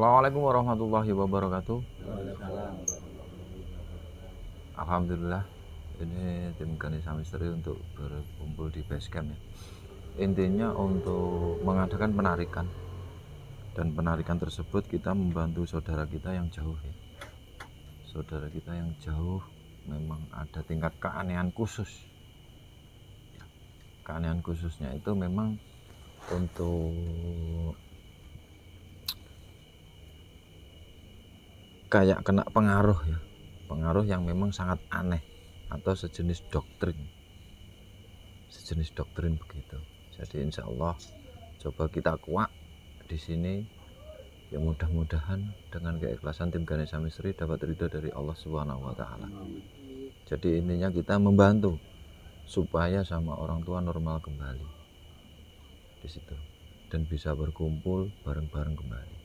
Assalamualaikum warahmatullahi wabarakatuh. Alhamdulillah, ini tim Ganesha Misteri untuk berkumpul di base camp ya. Intinya untuk mengadakan penarikan, dan penarikan tersebut kita membantu saudara kita yang jauh ya. Saudara kita yang jauh memang ada tingkat keanehan khusus. Keanehan khususnya itu memang untuk kayak kena pengaruh ya, pengaruh yang memang sangat aneh atau sejenis doktrin begitu. Jadi insya Allah coba kita kuat di sini ya, mudah-mudahan dengan keikhlasan tim Ganesha Misteri dapat ridho dari Allah Subhanahu wa taala. Jadi intinya kita membantu supaya sama orang tua normal kembali di situ dan bisa berkumpul bareng-bareng kembali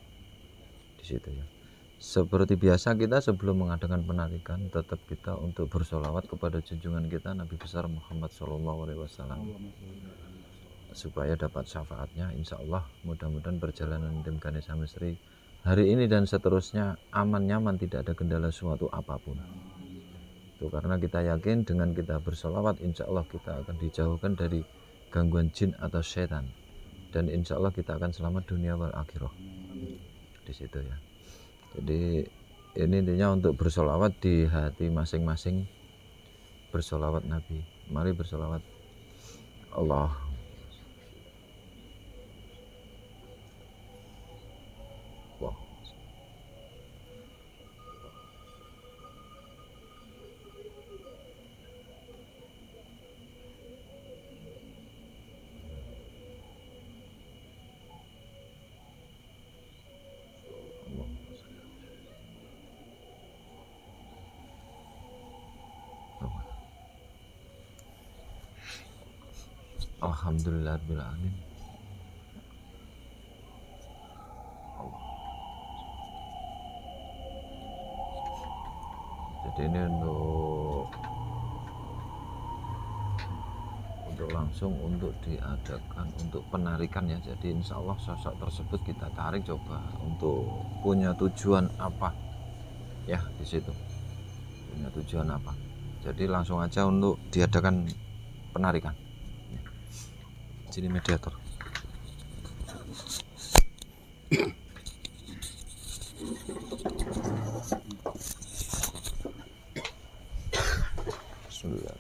di situ ya. Seperti biasa kita sebelum mengadakan penarikan tetap kita untuk bersolawat kepada junjungan kita Nabi besar Muhammad SAW supaya dapat syafaatnya. Insya Allah mudah-mudahan perjalanan tim Ganesha Misteri hari ini dan seterusnya aman, nyaman, tidak ada kendala suatu apapun itu, karena kita yakin dengan kita bersolawat insya Allah kita akan dijauhkan dari gangguan jin atau setan, dan insya Allah kita akan selamat dunia wal akhirah di situ ya. Jadi ini intinya untuk bersolawat di hati masing-masing, bersolawat Nabi. Mari bersolawat. Allah Allah. Alhamdulillahirabbil alamin. Jadi ini untuk langsung untuk diadakan untuk penarikan ya. Jadi insya Allah sosok tersebut kita tarik coba untuk punya tujuan apa ya di situ, punya tujuan apa. Jadi langsung aja untuk diadakan penarikan. Sini mediator. Bismillah.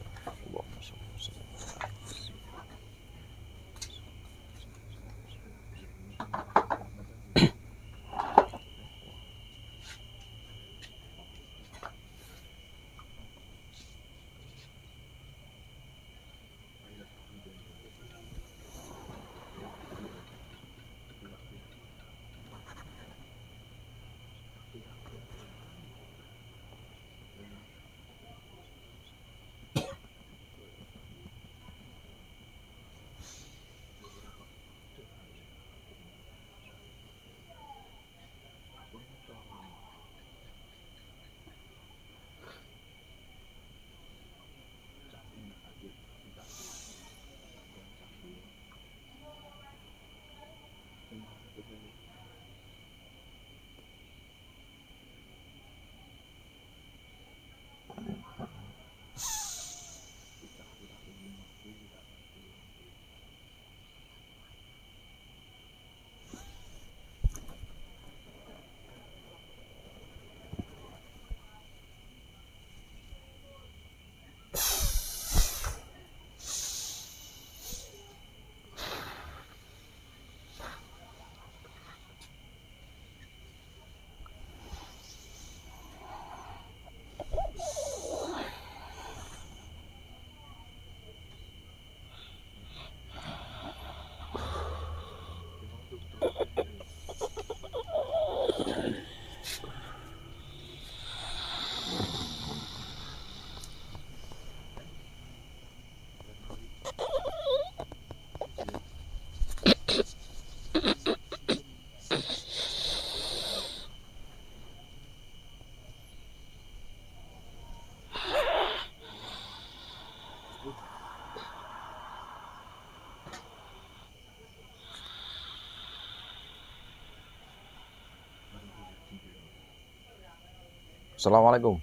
Assalamualaikum.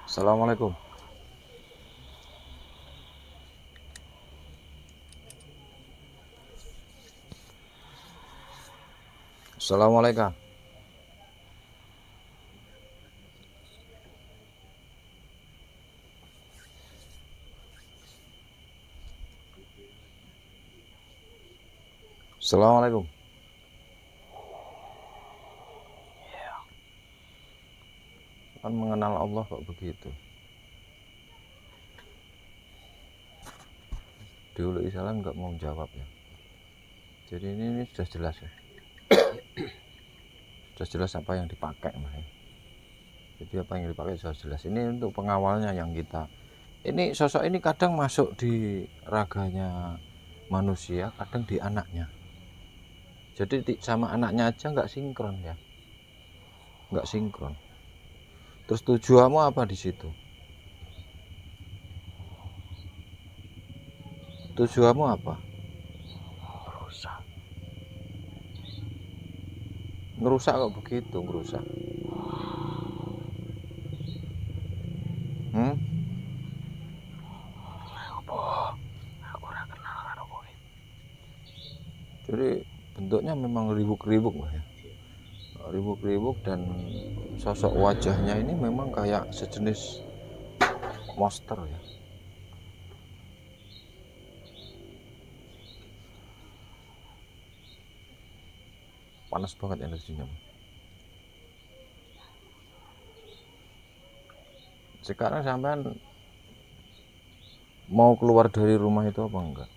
Assalamualaikum. Assalamualaikum. Assalamualaikum. Kan mengenal Allah kok begitu. Dulu salam nggak mau jawab ya. Jadi ini sudah jelas ya. Sudah jelas apa yang dipakai, Mas. Jadi apa yang dipakai sudah jelas. Ini untuk pengawalnya yang kita. Ini sosok ini kadang masuk di raganya manusia, kadang di anaknya. Jadi sama anaknya aja nggak sinkron ya. Nggak sinkron. Terus tujuanmu apa di situ? Tujuanmu apa? Ngerusak. Ngerusak kok begitu, ngerusak. Aku ora kenal karo kowe. Jadi bentuknya memang ribuk-ribuk ya. Ribuk-ribuk dan sosok wajahnya ini memang kayak sejenis monster ya. Panas banget energinya. Sekarang sampean mau keluar dari rumah itu apa enggak?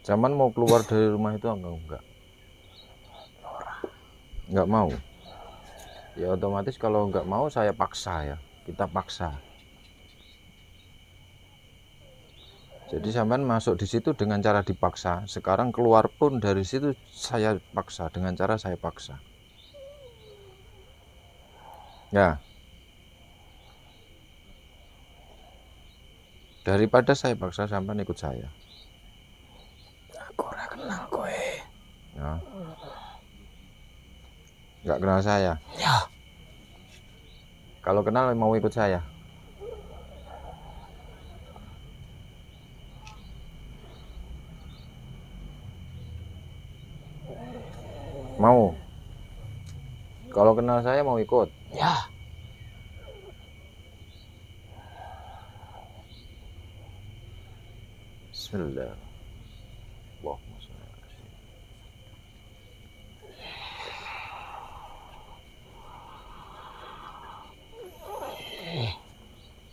Zaman mau keluar dari rumah itu enggak? Enggak mau. Ya otomatis kalau enggak mau saya paksa ya. Kita paksa. Jadi sampean masuk di situ dengan cara dipaksa. Sekarang keluar pun dari situ saya paksa dengan cara saya paksa. Ya. Daripada saya paksa sampean ikut saya. Aku ora kenal kowe. Ya. Enggak kenal saya. Ya. Kalau kenal mau ikut saya. Mau. Kalau kenal saya mau ikut. Ya. Bismillah. Allahumma sholli ala sayyidina.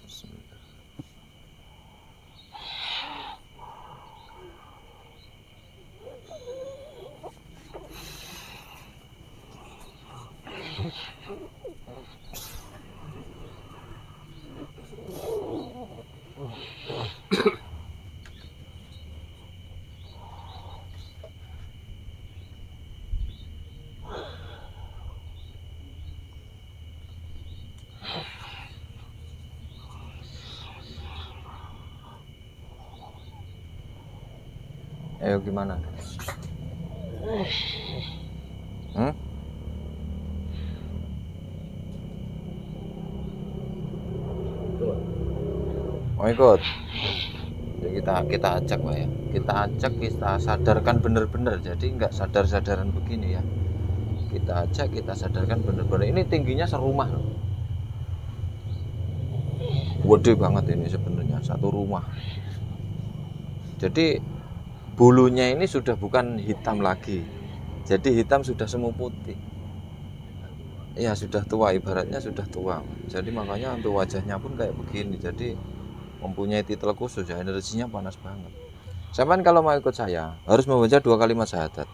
Bismillah. Ayo gimana? Mau ikut? Ya kita ajak Pak ya. Kita ajak, kita sadarkan bener-bener. Jadi nggak sadar-sadaran begini ya. Kita ajak, kita sadarkan bener-bener. Ini tingginya serumah loh. Gede banget ini sebenarnya, satu rumah. Jadi bulunya ini sudah bukan hitam lagi. Jadi hitam sudah semu putih. Ya sudah tua, ibaratnya sudah tua. Jadi makanya untuk wajahnya pun kayak begini. Jadi mempunyai titel khusus ya, energinya panas banget. Sampai kalau mau ikut saya harus membaca 2 kalimat syahadat.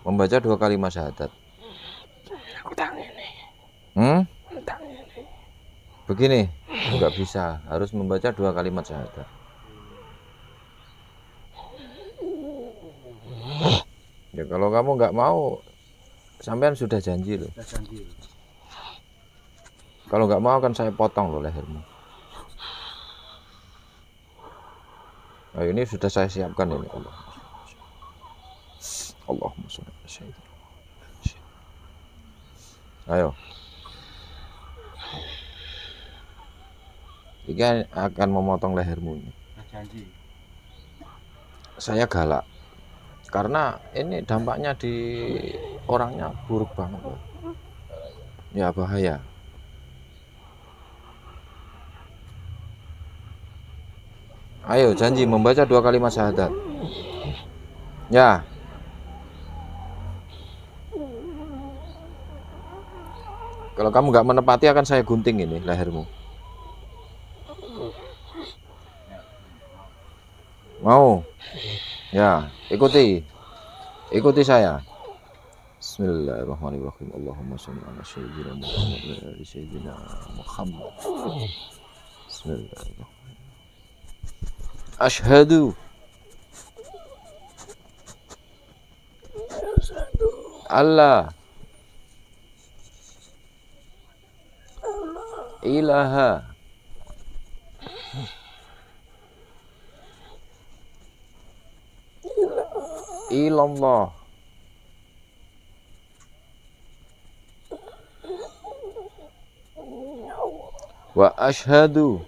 Membaca 2 kalimat syahadat. Aku ini. Begini, nggak bisa. Harus membaca 2 kalimat syahadat. Ya kalau kamu nggak mau, sampean sudah janji loh. Sudah janji. Kalau nggak mau akan saya potong loh lehermu. Nah, ini sudah saya siapkan ini. Allahumma sholli ala sayyidina. Ayo. Ini akan memotong lehermu ini. Sudah janji. Saya galak. Karena ini dampaknya di orangnya buruk banget loh. Ya bahaya. Ayo janji membaca 2 kalimat syahadat. Ya. Kalau kamu nggak menepati akan saya gunting ini lehermu. Mau? Ya, ikuti. Ikuti saya. Bismillahirrahmanirrahim. Allahumma sholli ala sayyidina Muhammad wa ala sayyidina Muhammad. Bismillahirrahmanirrahim. Asyhadu alla ilaha illallah wa asyhadu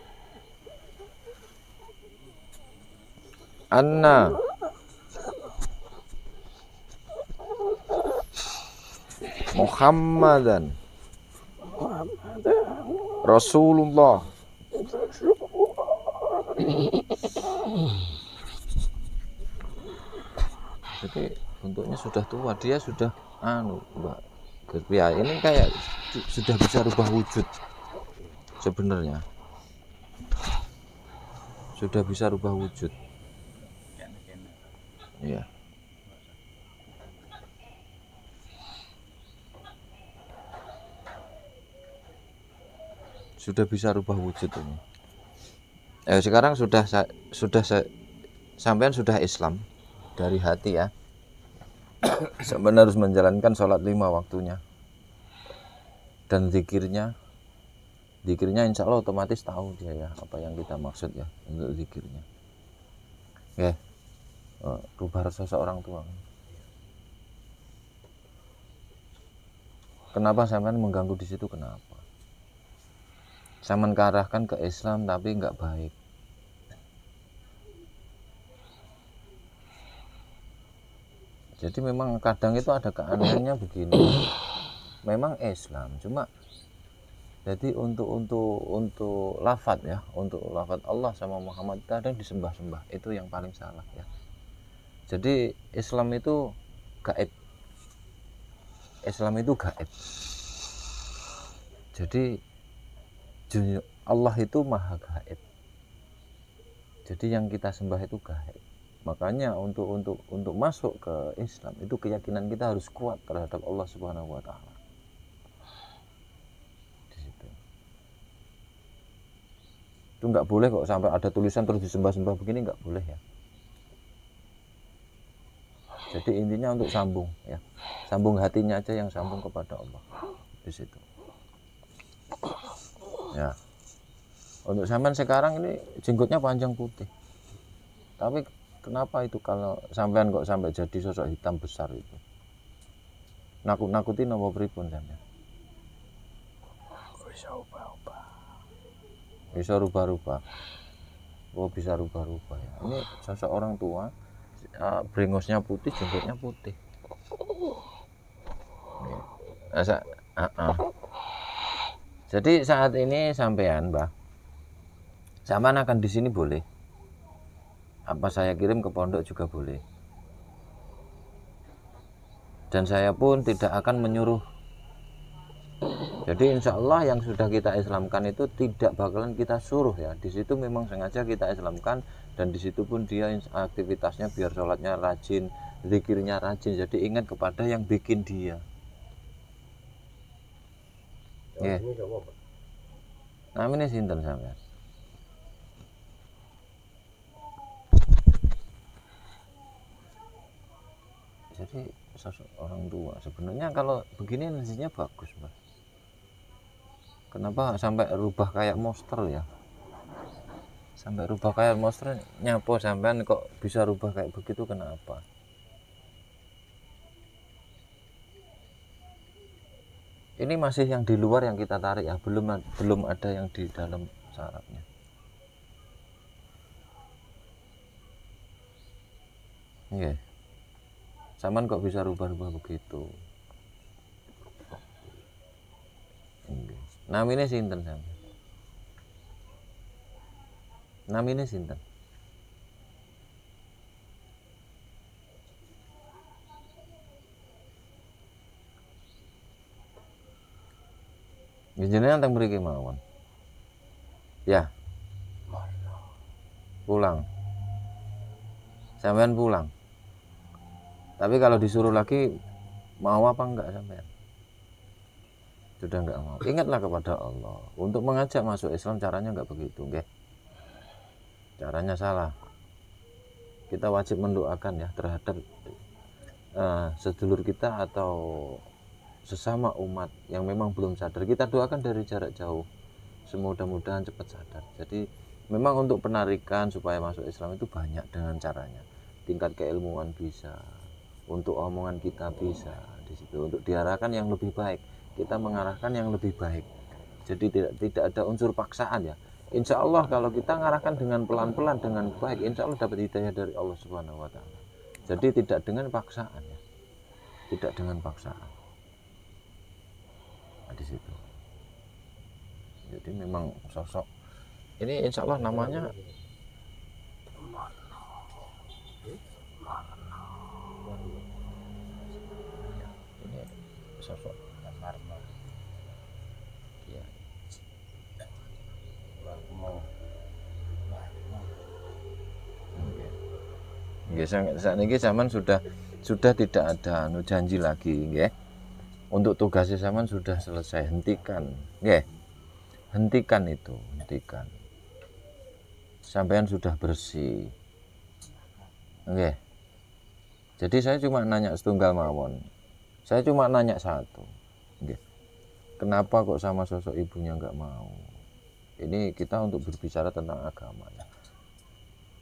anna Muhammadan Rasulullah. Jadi bentuknya sudah tua, dia sudah Mbak Gerpia ini kayak sudah bisa rubah wujud sebenarnya. Sudah bisa rubah wujud. Iya. Sudah bisa rubah wujud ini. Sekarang sampean sudah Islam dari hati ya. Sampean harus menjalankan sholat 5 waktunya. Dan zikirnya insya Allah otomatis tahu dia ya apa yang kita maksud ya untuk zikirnya. Ya. Rubah rasa seorang tua. Kenapa sampean mengganggu di situ, kenapa? Saya mengarahkan ke Islam tapi nggak baik. Jadi memang kadang itu ada keanehannya begini. Memang Islam, cuma jadi untuk lafadz ya, untuk lafadz Allah sama Muhammad kadang disembah-sembah, itu yang paling salah ya. Jadi Islam itu gaib. Islam itu gaib. Jadi Allah itu maha gaib. Jadi yang kita sembah itu gaib. Makanya untuk masuk ke Islam itu keyakinan kita harus kuat terhadap Allah Subhanahu wa taala. Di situ. Itu nggak boleh kok sampai ada tulisan terus disembah-sembah begini, nggak boleh ya. Jadi intinya untuk sambung ya. Sambung hatinya aja yang sambung kepada Allah. Di situ. Ya. Untuk sampean sekarang ini jenggotnya panjang putih. Tapi kenapa itu kalau sampean kok sampai jadi sosok hitam besar itu? Nakut-nakutin apa pripun sampean? Bisa ubah-ubah. Bisa rubah-rubah. Oh, bisa rubah-rubah ya. Ini sosok orang tua, brengosnya putih, jenggotnya putih. Jadi saat ini sampean, Mbah, sampean akan di sini boleh. Apa saya kirim ke pondok juga boleh. Dan saya pun tidak akan menyuruh. Jadi insya Allah yang sudah kita Islamkan itu tidak bakalan kita suruh ya. Di situ memang sengaja kita Islamkan, dan di situ pun dia aktivitasnya biar sholatnya rajin, zikirnya rajin. Jadi ingat kepada yang bikin dia. Ya. Namanya sinten sampean? Jadi sosok orang tua sebenarnya kalau begini energinya bagus, Mbak. Kenapa sampai rubah kayak monster ya? Sampai rubah kayak monster, nyapo sampean kok bisa rubah kayak begitu, kenapa? Ini masih yang di luar yang kita tarik ya, belum ada yang di dalam sarafnya. Iya. Saman kok bisa rubah-rubah begitu? Nggih. Namine sinten sampean? Namine sinten? Jenengan teng mriki mawon. Ya, pulang. Sampean pulang. Tapi kalau disuruh lagi mau apa enggak sampean? Sudah enggak mau. Ingatlah kepada Allah. Untuk mengajak masuk Islam caranya enggak begitu, nggih. Caranya salah. Kita wajib mendoakan ya terhadap sedulur kita atau sesama umat yang memang belum sadar. Kita doakan dari jarak jauh. Semudah-mudahan cepat sadar. Jadi memang untuk penarikan supaya masuk Islam itu banyak dengan caranya. Tingkat keilmuan bisa, untuk omongan kita bisa di situ, untuk diarahkan yang lebih baik, kita mengarahkan yang lebih baik. Jadi tidak ada unsur paksaan ya. Insya Allah kalau kita mengarahkan dengan pelan-pelan dengan baik, insya Allah dapat hidayah dari Allah Subhanahu Wa Taala. Jadi tidak dengan paksaan ya, tidak dengan paksaan. Nah, di situ. Jadi memang sosok ini insya Allah namanya ini sosok Karma. Ya. Saat ini zaman sudah tidak ada janji lagi, nggih. Untuk tugasnya zaman sudah selesai, hentikan, nggih. Hentikan itu, hentikan. Sampean sudah bersih, nggih. Jadi saya cuma nanya setunggal mawon. Saya cuma nanya satu, nggih. Kenapa kok sama sosok ibunya nggak mau? Ini kita untuk berbicara tentang agama ya.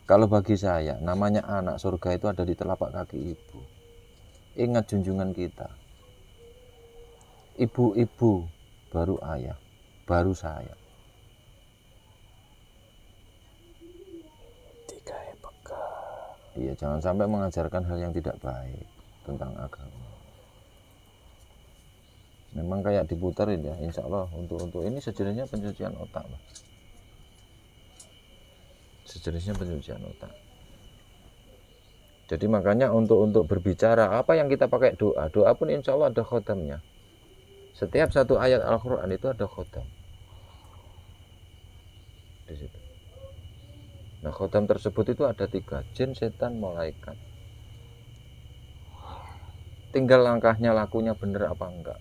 Kalau bagi saya, namanya anak surga itu ada di telapak kaki ibu. Ingat junjungan kita. Ibu-ibu, baru ayah, baru saya. Iya, jangan sampai mengajarkan hal yang tidak baik tentang agama. Memang kayak diputerin ya, insya Allah untuk ini sejenisnya pencucian otak, Mas. Sejenisnya pencucian otak. Jadi makanya untuk berbicara apa yang kita pakai doa pun insya Allah ada khotamnya. Setiap satu ayat Al-Quran itu ada khotam di situ. Nah khotam tersebut itu ada 3, jin, setan, malaikat. Tinggal langkahnya, lakunya benar apa enggak.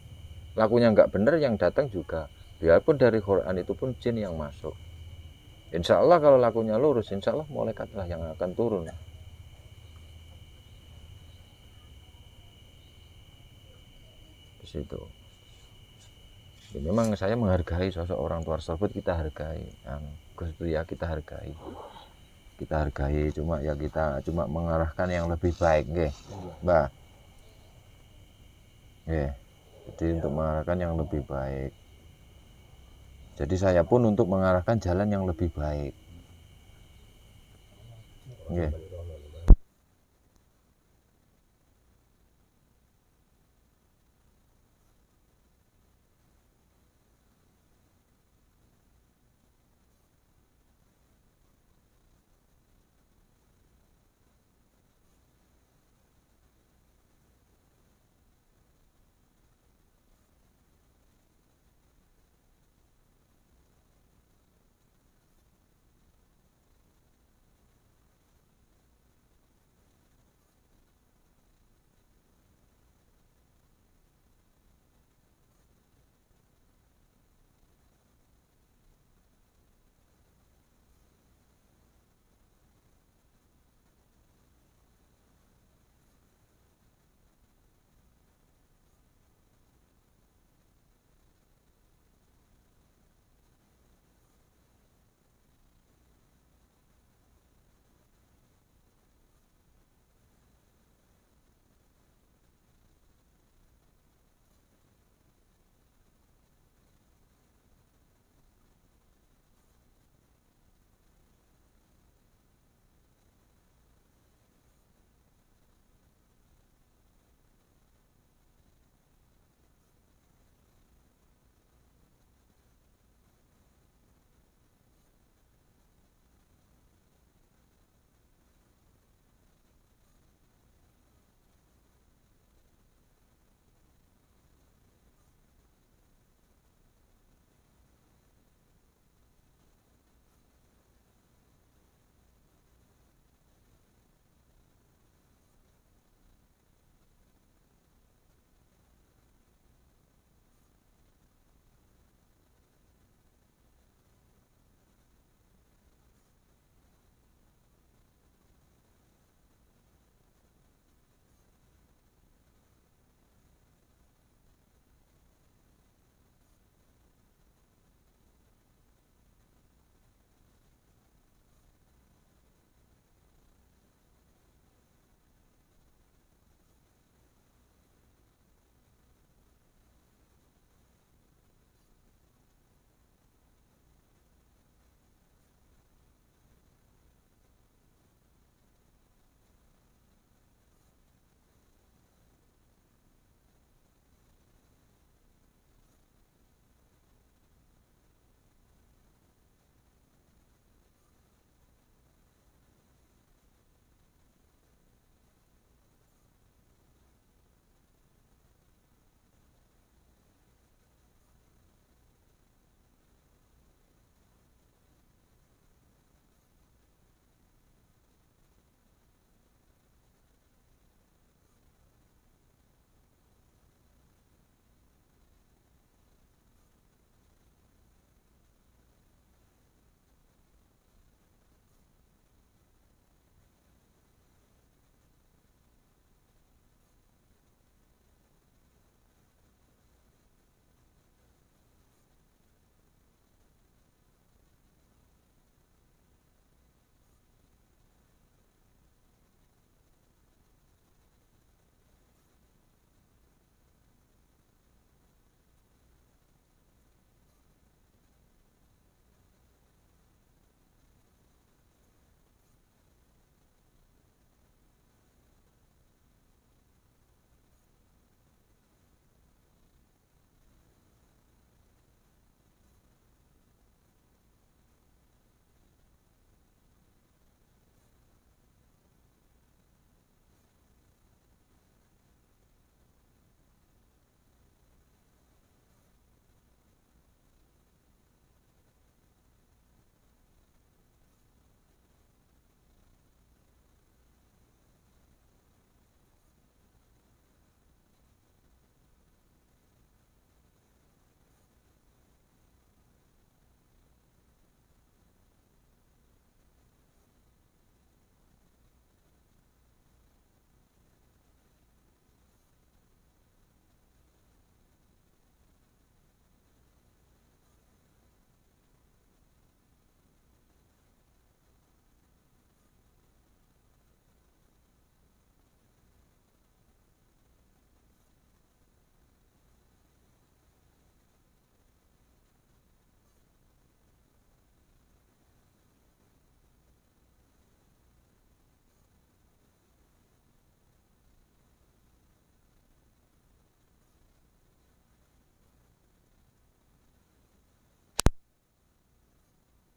Lakunya enggak benar, yang datang juga biarpun dari Quran itu pun jin yang masuk. Insya Allah kalau lakunya lurus, insya Allah malaikatlah yang akan turun di situ. Ya, memang saya menghargai sosok orang tua tersebut, kita hargai. Gus itu ya kita hargai. Kita hargai, cuma ya kita cuma mengarahkan yang lebih baik, nggih, Mbak. Nggih. Jadi untuk mengarahkan yang lebih baik. Jadi saya pun untuk mengarahkan jalan yang lebih baik. Nggih.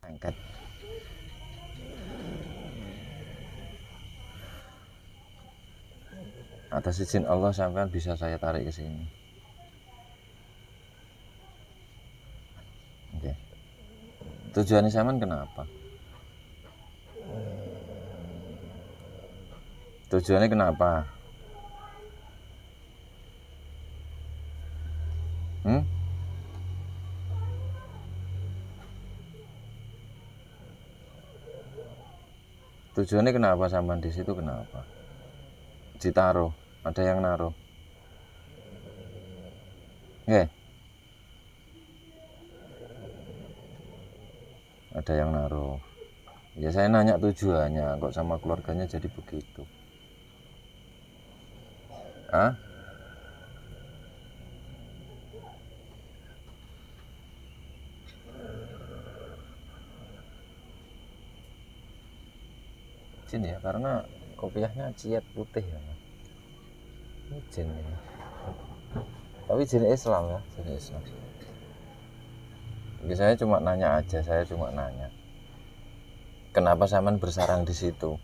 angkat. Atas izin Allah sampean bisa saya tarik ke sini. Oke. Tujuannya sampean kenapa? Tujuannya kenapa? Tujuannya kenapa sampean di situ kenapa? Ditaruh, ada yang naruh. Nggih. Ada yang naruh. Ya saya nanya tujuannya, kok sama keluarganya jadi begitu? Hah? Jin ya, karena kopiahnya ciat putih ya. Ini jin ya. Tapi jin Islam ya, jin Islam. Jadi saya cuma nanya aja, saya cuma nanya. Kenapa sampean bersarang di situ?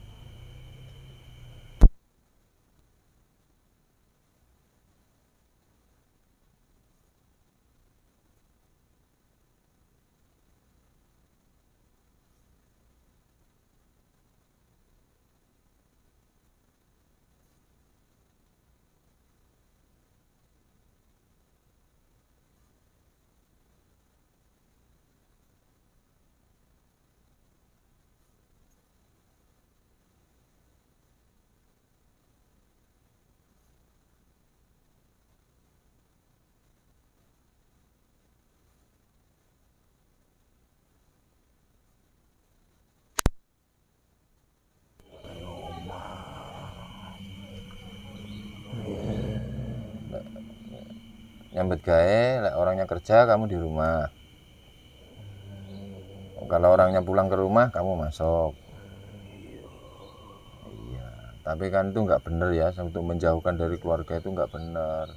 Nyambet gawe, orangnya kerja, kamu di rumah. Kalau orangnya pulang ke rumah, kamu masuk. Iya, tapi kan itu nggak benar ya, untuk menjauhkan dari keluarga itu nggak benar.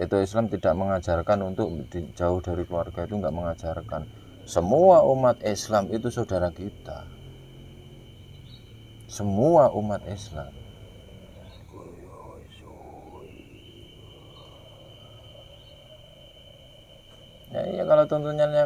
Itu Islam tidak mengajarkan untuk jauh dari keluarga, itu nggak mengajarkan. Semua umat Islam itu saudara kita. Semua umat Islam. Ya iya, kalau tuntunannya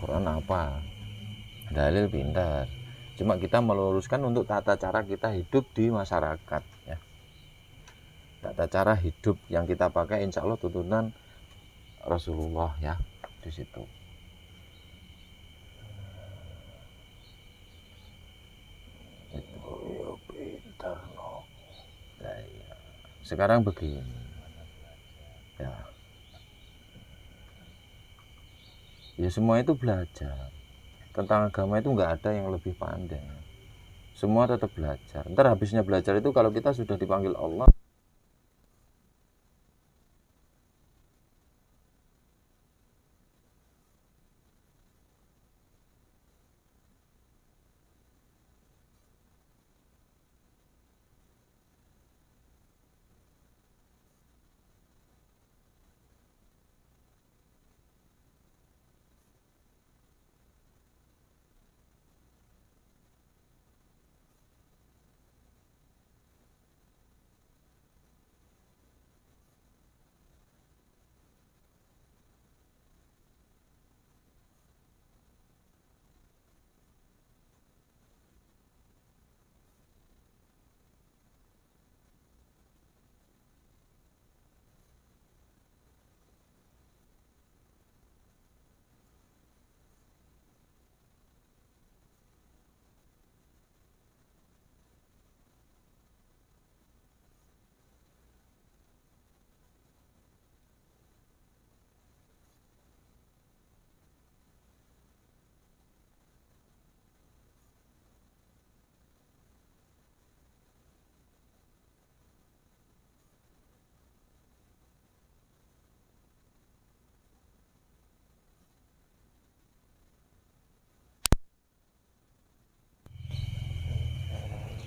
Quran apa? Dalil pintar. Cuma kita meluruskan untuk tata cara kita hidup di masyarakat ya. Tata cara hidup yang kita pakai insya Allah tuntunan Rasulullah ya di situ. Itu pintar no. Nah, ya. Sekarang begini ya. Ya semua itu belajar. Tentang agama itu nggak ada yang lebih pandai. Semua tetap belajar. Ntar habisnya belajar itu kalau kita sudah dipanggil Allah,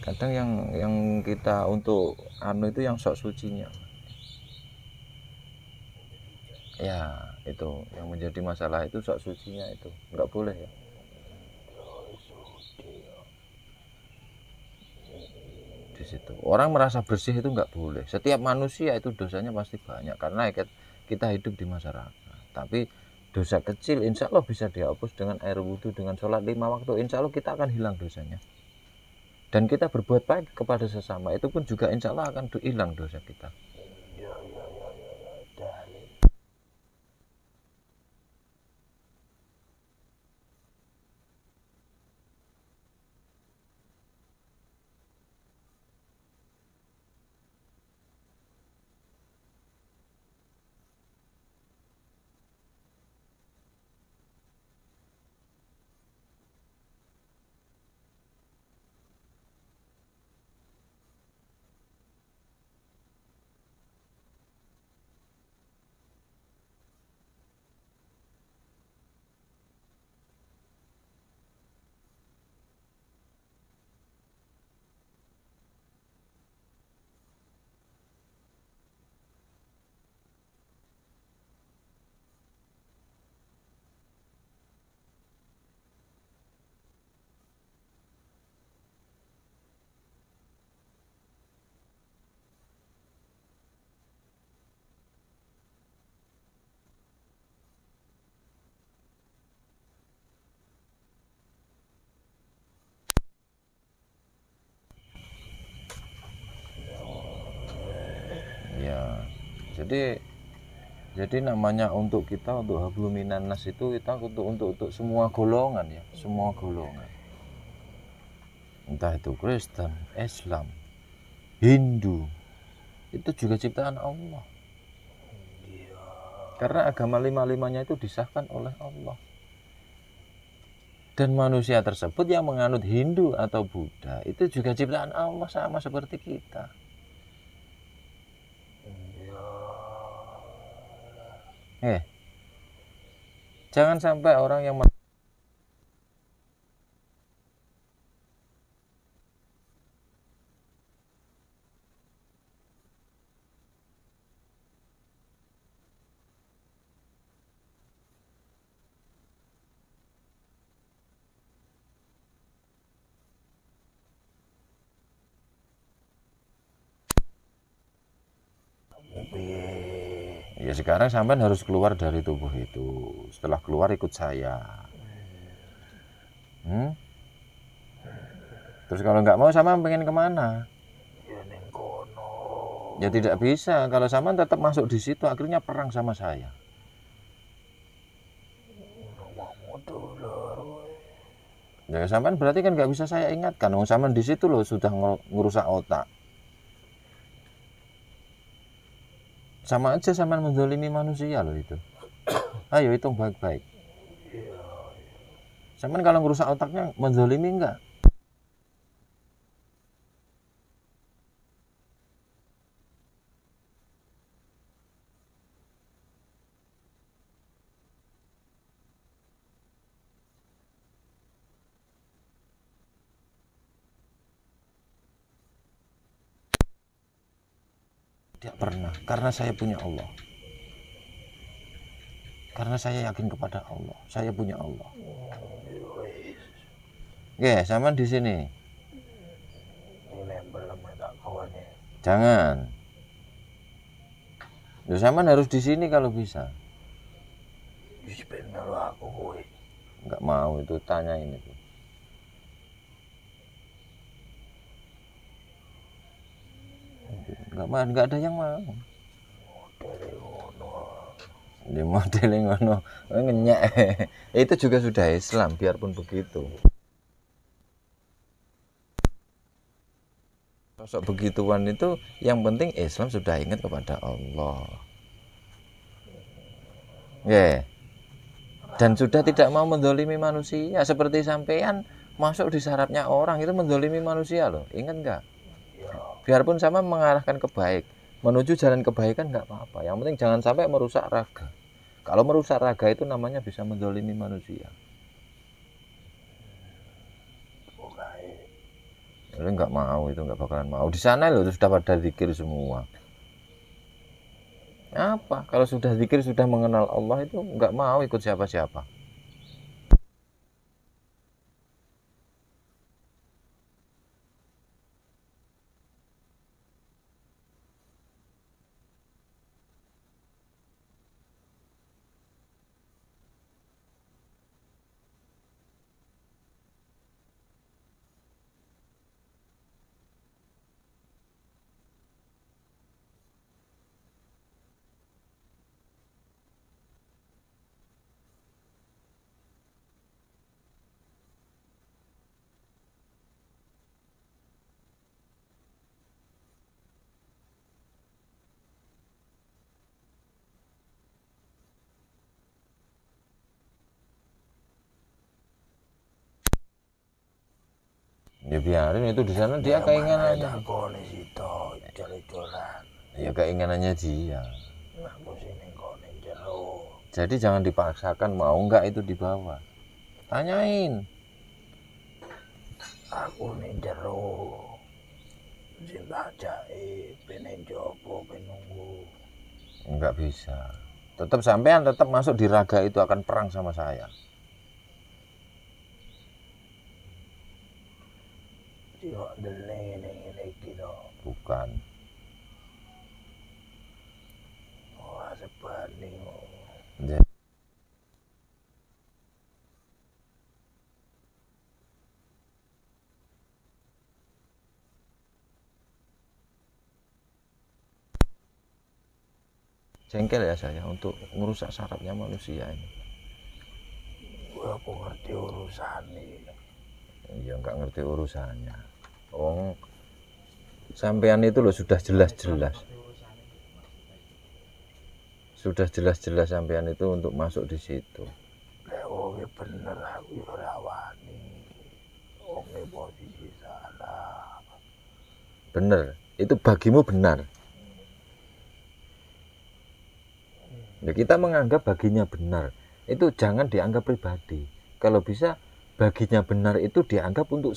Kadang yang kita untuk anu itu yang sok sucinya. Ya, itu yang menjadi masalah itu sok sucinya itu. Enggak boleh ya. Di situ. Orang merasa bersih itu enggak boleh. Setiap manusia itu dosanya pasti banyak karena kita hidup di masyarakat. Tapi dosa kecil insya Allah bisa dihapus dengan air wudhu, dengan sholat 5 waktu. Insya Allah kita akan hilang dosanya. Dan kita berbuat baik kepada sesama itu pun juga insya Allah akan hilang dosa kita. Ya, jadi namanya untuk kita untuk hablum minan nas itu kita untuk semua golongan ya, semua golongan. Entah itu Kristen, Islam, Hindu, itu juga ciptaan Allah. Karena agama lima-limanya itu disahkan oleh Allah. Dan manusia tersebut yang menganut Hindu atau Buddha itu juga ciptaan Allah sama seperti kita. Jangan sampai orang yang ya sekarang sampean harus keluar dari tubuh itu. Setelah keluar ikut saya. Terus kalau nggak mau sama pengen kemana? Ya tidak bisa. Kalau sama tetap masuk di situ akhirnya perang sama saya. Ya sampean berarti kan nggak bisa saya ingatkan. Sampean di situ loh sudah ngerusak otak. Sama aja sampean menzalimi manusia loh itu. Ayo hitung baik-baik. Sampean kalau ngerusak otaknya menzalimi enggak? Tidak pernah, karena saya punya Allah. Karena saya yakin kepada Allah, saya punya Allah. Oke, sama di sini. Jangan. Loh, sama harus di sini kalau bisa. Enggak mau itu tanya ini tuh. Enggak ada yang mau. Di modeling ngono ngenyak. Itu juga sudah Islam biarpun begitu. Sosok begituan itu yang penting Islam sudah ingat kepada Allah. Yeah. Dan sudah tidak mau mendolimi manusia seperti sampean masuk di sarafnya orang itu mendolimi manusia loh. Ingat nggak? Biarpun sama mengarahkan ke baik, menuju jalan kebaikan nggak apa-apa. Yang penting jangan sampai merusak raga. Kalau merusak raga itu namanya bisa mendolimi manusia. Lu nggak mau, itu nggak bakalan mau. Di sana lo sudah pada zikir semua. Apa? Kalau sudah zikir, sudah mengenal Allah, itu nggak mau ikut siapa-siapa. Ya biarin, itu di sana dia keinginannya. Ya keinginannya dia. Jadi jangan dipaksakan, mau nggak itu dibawa. Tanyain. Aku ning jero sing tak jake pengen jopo penunggu. Nggak bisa. Tetap sampean tetap masuk di raga itu akan perang sama saya. Siok dene ngene iki to. Bukan. Ora sebane kok. Ya. Jengkel ya saya untuk merusak sarafnya manusia ini. Gua aku ngerti urusane. Ya nggak ngerti urusannya. Oh, sampean itu loh sudah jelas-jelas. Sudah jelas-jelas sampean itu untuk masuk di situ. Lek wonge bener aku ora wani. Wonge posisi salah. Bener, itu bagimu benar. Ya, kita menganggap baginya benar, itu jangan dianggap pribadi. Kalau bisa baginya benar itu dianggap untuk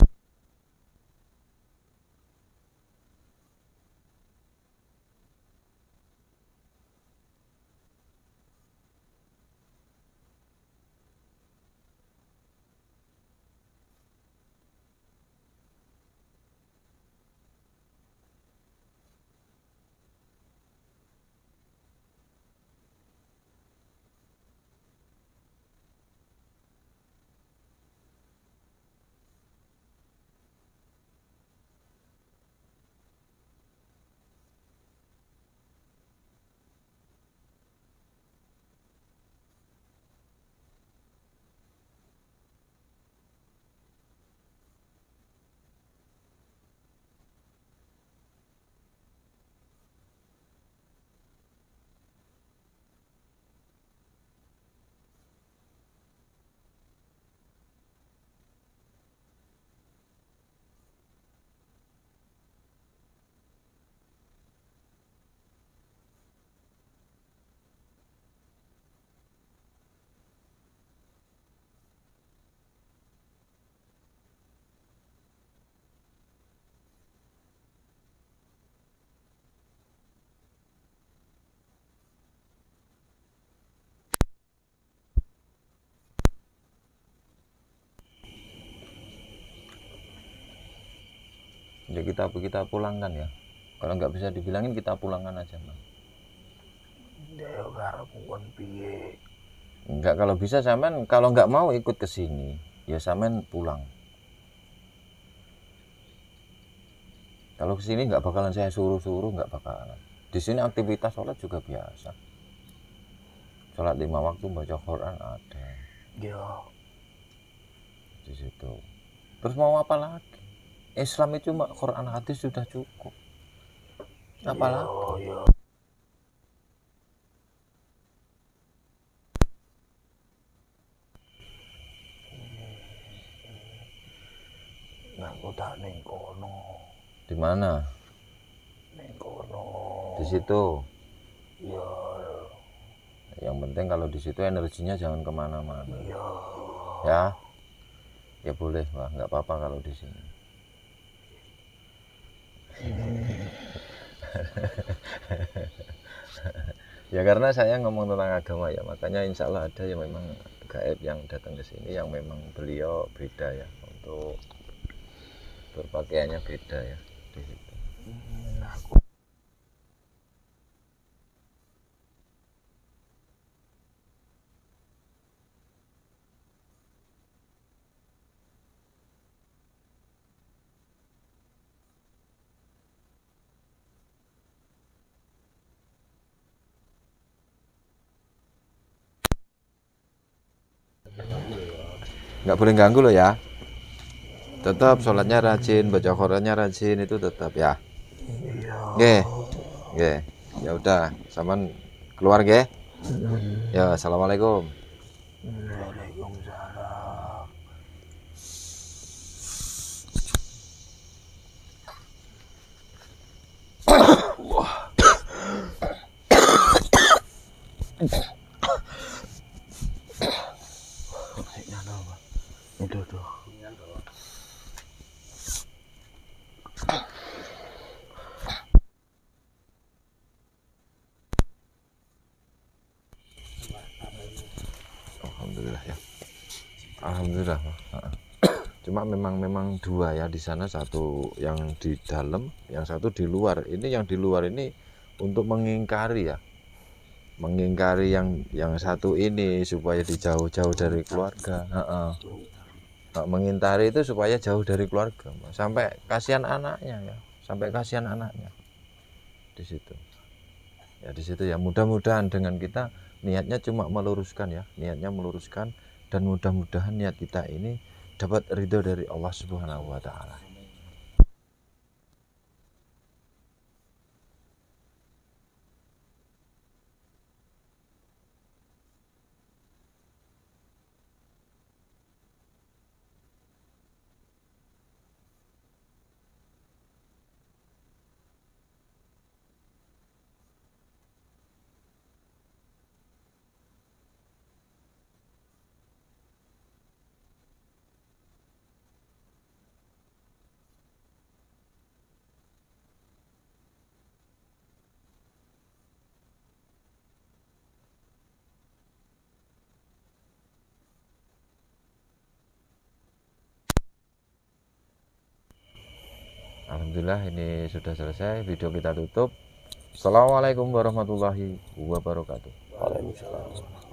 ya kita pulangkan ya. Kalau nggak bisa dibilangin kita pulangkan aja, Bang. Dia karep kon piye? Enggak, kalau bisa sampean kalau nggak mau ikut ke sini, ya sampean pulang. Kalau ke sini nggak bakalan saya suruh-suruh, nggak bakalan. Di sini aktivitas sholat juga biasa. Sholat 5 waktu, baca Quran ada Yo, di situ. Terus mau apa lagi? Islam itu cuma Quran hadis sudah cukup. Apalagi? yo. Aku tak ning kono. Di mana? Ning kono. Di situ. Yo, Yang penting kalau di situ energinya jangan kemana-mana. yo. Ya, ya boleh, Wah, nggak apa-apa kalau di sini. Ya karena saya ngomong tentang agama ya, makanya insya Allah ada yang memang gaib yang datang ke sini yang memang beliau beda ya, untuk berpakaiannya beda ya di situ. Nggak boleh ganggu loh ya. Tetap sholatnya rajin, baca Qurannya rajin, itu tetap ya. Oke, oke. Ya udah, saman keluar ge. Ya, assalamualaikum. Waalaikumsalam. Itu tuh. Alhamdulillah ya. Alhamdulillah. Cuma memang dua ya di sana, satu yang di dalam, yang satu di luar. Ini yang di luar ini untuk mengingkari ya, mengingkari yang satu ini supaya dijauh-jauh dari keluarga. Mengingkari itu supaya jauh dari keluarga, sampai kasihan anaknya ya, sampai kasihan anaknya di situ. Ya di situ ya, mudah-mudahan dengan kita niatnya cuma meluruskan ya, niatnya meluruskan, dan mudah-mudahan niat kita ini dapat ridho dari Allah Subhanahu wa Ta'ala. Alhamdulillah ini sudah selesai, video kita tutup. Assalamualaikum warahmatullahi wabarakatuh. Waalaikumsalam.